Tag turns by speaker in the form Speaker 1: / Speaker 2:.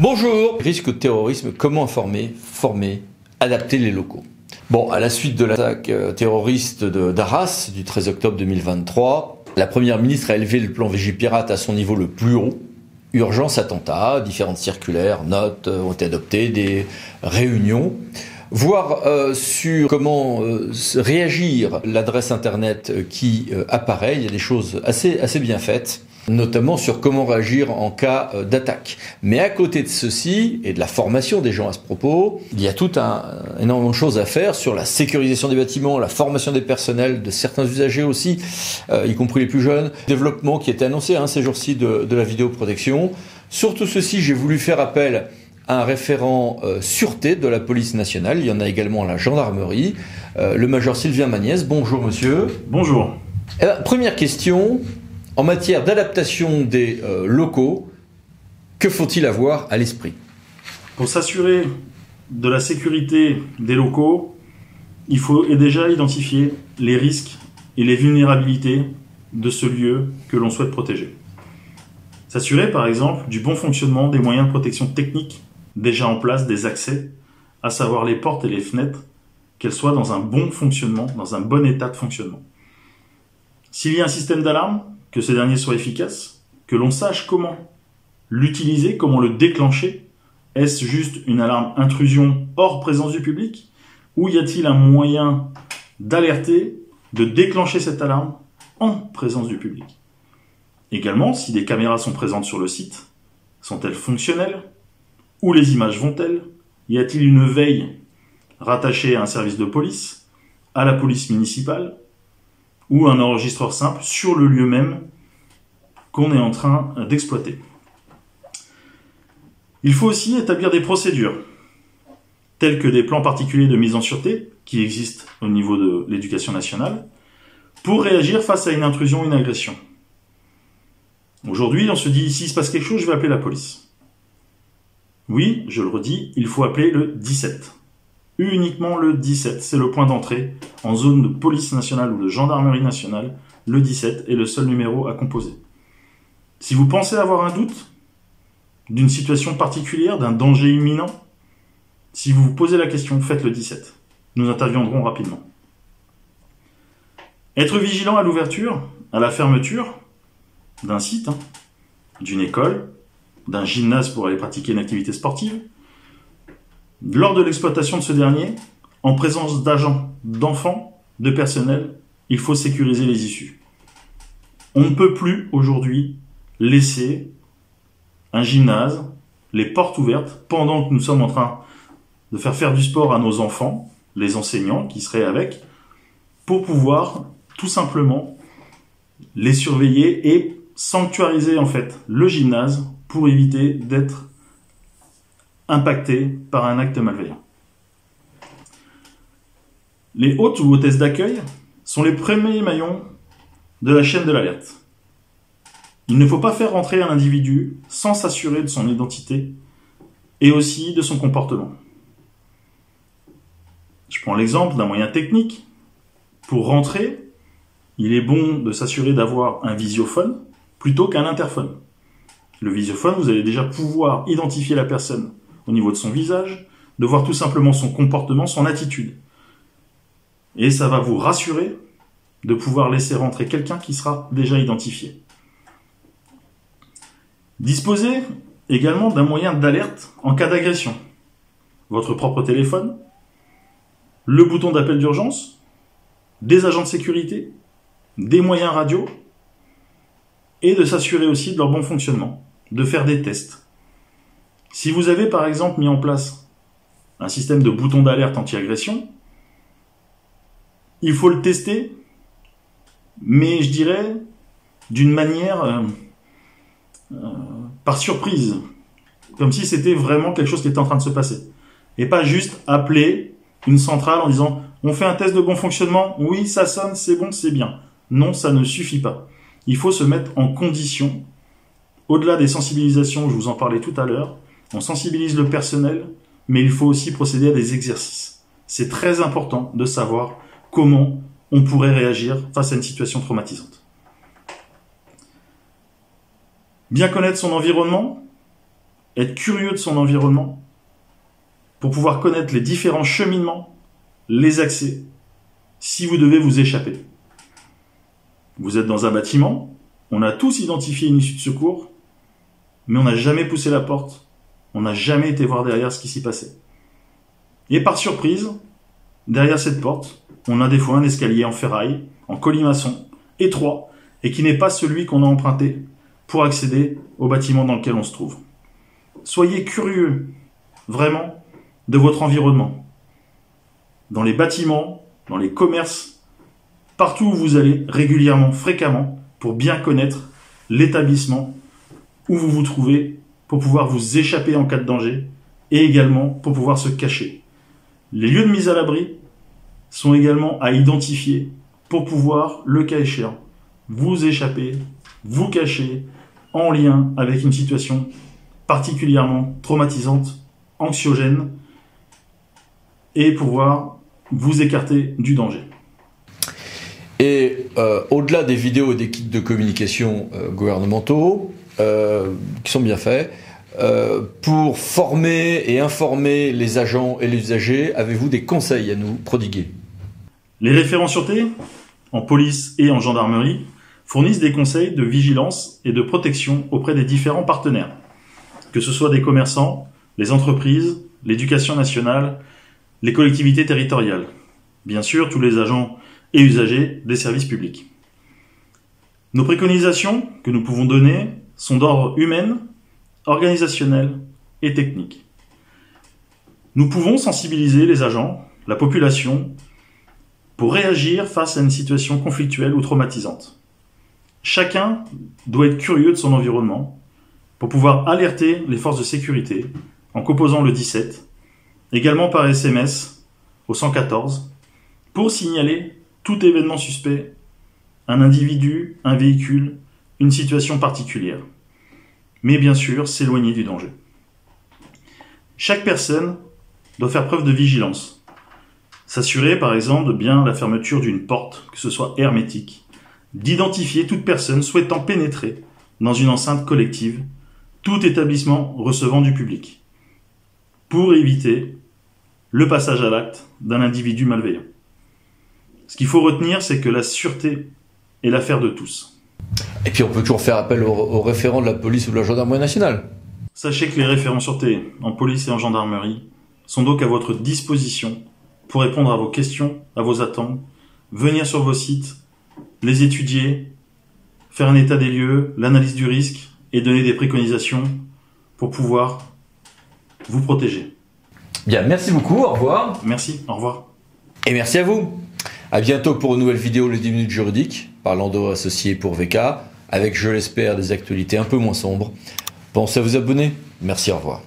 Speaker 1: Bonjour, risque de terrorisme, comment informer, former, adapter les locaux. Bon, à la suite de l'attaque terroriste d'Arras du 13 octobre 2023, la Première ministre a élevé le plan Vigipirate à son niveau le plus haut. Urgence, attentat, différentes circulaires, notes ont été adoptées, des réunions. Voir sur comment réagir l'adresse internet qui apparaît, il y a des choses assez bien faites, notamment sur comment réagir en cas d'attaque. Mais à côté de ceci, et de la formation des gens à ce propos, il y a énormément de choses à faire sur la sécurisation des bâtiments, la formation des personnels, de certains usagers aussi, y compris les plus jeunes, développement qui était annoncé ces jours-ci de la vidéoprotection. Sur tout ceci, j'ai voulu faire appel à un référent sûreté de la police nationale. Il y en a également à la gendarmerie, le major Sylvain Magnès. Bonjour monsieur.
Speaker 2: Bonjour.
Speaker 1: Première question, en matière d'adaptation des locaux, que faut-il avoir à l'esprit?
Speaker 2: Pour s'assurer de la sécurité des locaux, il faut déjà identifier les risques et les vulnérabilités de ce lieu que l'on souhaite protéger. S'assurer par exemple du bon fonctionnement des moyens de protection technique déjà en place, des accès, à savoir les portes et les fenêtres, qu'elles soient dans un bon fonctionnement, dans un bon état de fonctionnement. S'il y a un système d'alarme, que ce dernier soit efficace, que l'on sache comment l'utiliser, comment le déclencher. Est-ce juste une alarme intrusion hors présence du public? Ou y a-t-il un moyen d'alerter, de déclencher cette alarme en présence du public? Également, si des caméras sont présentes sur le site, sont-elles fonctionnelles? Où les images vont-elles? Y a-t-il une veille rattachée à un service de police, à la police municipale, ou un enregistreur simple sur le lieu même qu'on est en train d'exploiter? Il faut aussi établir des procédures, telles que des plans particuliers de mise en sûreté, qui existent au niveau de l'éducation nationale, pour réagir face à une intrusion ou une agression. Aujourd'hui, on se dit, s'il se passe quelque chose, je vais appeler la police. Oui, je le redis, il faut appeler le 17. Uniquement le 17, c'est le point d'entrée en zone de police nationale ou de gendarmerie nationale. Le 17 est le seul numéro à composer. Si vous pensez avoir un doute d'une situation particulière, d'un danger imminent, si vous vous posez la question, faites le 17. Nous interviendrons rapidement. Être vigilant à l'ouverture, à la fermeture d'un site, d'une école, d'un gymnase pour aller pratiquer une activité sportive, lors de l'exploitation de ce dernier, en présence d'agents, d'enfants, de personnel, il faut sécuriser les issues. On ne peut plus aujourd'hui laisser un gymnase, les portes ouvertes, pendant que nous sommes en train de faire du sport à nos enfants, les enseignants qui seraient avec, pour pouvoir tout simplement les surveiller et sanctuariser en fait le gymnase pour éviter d'être impacté par un acte malveillant. Les hôtes ou hôtesses d'accueil sont les premiers maillons de la chaîne de l'alerte. Il ne faut pas faire rentrer un individu sans s'assurer de son identité et aussi de son comportement. Je prends l'exemple d'un moyen technique. Pour rentrer, il est bon de s'assurer d'avoir un visiophone plutôt qu'un interphone. Le visiophone, vous allez déjà pouvoir identifier la personne au niveau de son visage, de voir tout simplement son comportement, son attitude. Et ça va vous rassurer de pouvoir laisser rentrer quelqu'un qui sera déjà identifié. Disposez également d'un moyen d'alerte en cas d'agression. Votre propre téléphone, le bouton d'appel d'urgence, des agents de sécurité, des moyens radio, et de s'assurer aussi de leur bon fonctionnement, de faire des tests. Si vous avez par exemple mis en place un système de bouton d'alerte anti-agression, il faut le tester, mais je dirais d'une manière par surprise, comme si c'était vraiment quelque chose qui était en train de se passer. Et pas juste appeler une centrale en disant « on fait un test de bon fonctionnement, oui ça sonne, c'est bon, c'est bien ». Non, ça ne suffit pas. Il faut se mettre en condition. Au-delà des sensibilisations, je vous en parlais tout à l'heure, on sensibilise le personnel, mais il faut aussi procéder à des exercices. C'est très important de savoir comment on pourrait réagir face à une situation traumatisante. Bien connaître son environnement, être curieux de son environnement pour pouvoir connaître les différents cheminements, les accès, si vous devez vous échapper. Vous êtes dans un bâtiment, on a tous identifié une issue de secours, mais on n'a jamais poussé la porte, on n'a jamais été voir derrière ce qui s'y passait. Et par surprise, derrière cette porte, on a des fois un escalier en ferraille, en colimaçon, étroit, et qui n'est pas celui qu'on a emprunté pour accéder au bâtiment dans lequel on se trouve. Soyez curieux, vraiment, de votre environnement. Dans les bâtiments, dans les commerces, partout où vous allez, régulièrement, fréquemment, pour bien connaître l'établissement où vous vous trouvez, pour pouvoir vous échapper en cas de danger, et également pour pouvoir se cacher. Les lieux de mise à l'abri sont également à identifier pour pouvoir, le cas échéant, vous échapper, vous cacher, en lien avec une situation particulièrement traumatisante, anxiogène, et pouvoir vous écarter du danger.
Speaker 1: Et au-delà des vidéos et des kits de communication gouvernementaux, qui sont bien faits, pour former et informer les agents et les usagers, avez-vous des conseils à nous prodiguer?
Speaker 2: Les référents sûreté, en police et en gendarmerie, fournissent des conseils de vigilance et de protection auprès des différents partenaires, que ce soit des commerçants, les entreprises, l'éducation nationale, les collectivités territoriales, bien sûr tous les agents et usagers des services publics. Nos préconisations que nous pouvons donner sont d'ordre humain, organisationnel et technique. Nous pouvons sensibiliser les agents, la population, pour réagir face à une situation conflictuelle ou traumatisante. Chacun doit être curieux de son environnement pour pouvoir alerter les forces de sécurité en composant le 17, également par SMS au 114, pour signaler tout événement suspect, un individu, un véhicule, une situation particulière. Mais bien sûr, s'éloigner du danger. Chaque personne doit faire preuve de vigilance. S'assurer, par exemple, de bien la fermeture d'une porte, que ce soit hermétique. D'identifier toute personne souhaitant pénétrer dans une enceinte collective, tout établissement recevant du public, pour éviter le passage à l'acte d'un individu malveillant. Ce qu'il faut retenir, c'est que la sûreté est l'affaire de tous.
Speaker 1: Et puis on peut toujours faire appel aux référents de la police ou de la gendarmerie nationale.
Speaker 2: Sachez que les référents sûreté en police et en gendarmerie sont donc à votre disposition pour répondre à vos questions, à vos attentes, venir sur vos sites, les étudier, faire un état des lieux, l'analyse du risque et donner des préconisations pour pouvoir vous protéger.
Speaker 1: Bien, merci beaucoup, au revoir.
Speaker 2: Merci, au revoir.
Speaker 1: Et merci à vous. À bientôt pour une nouvelle vidéo, les 10 minutes juridiques, par Lando associé pour VK, avec, je l'espère, des actualités un peu moins sombres. Pensez à vous abonner. Merci, au revoir.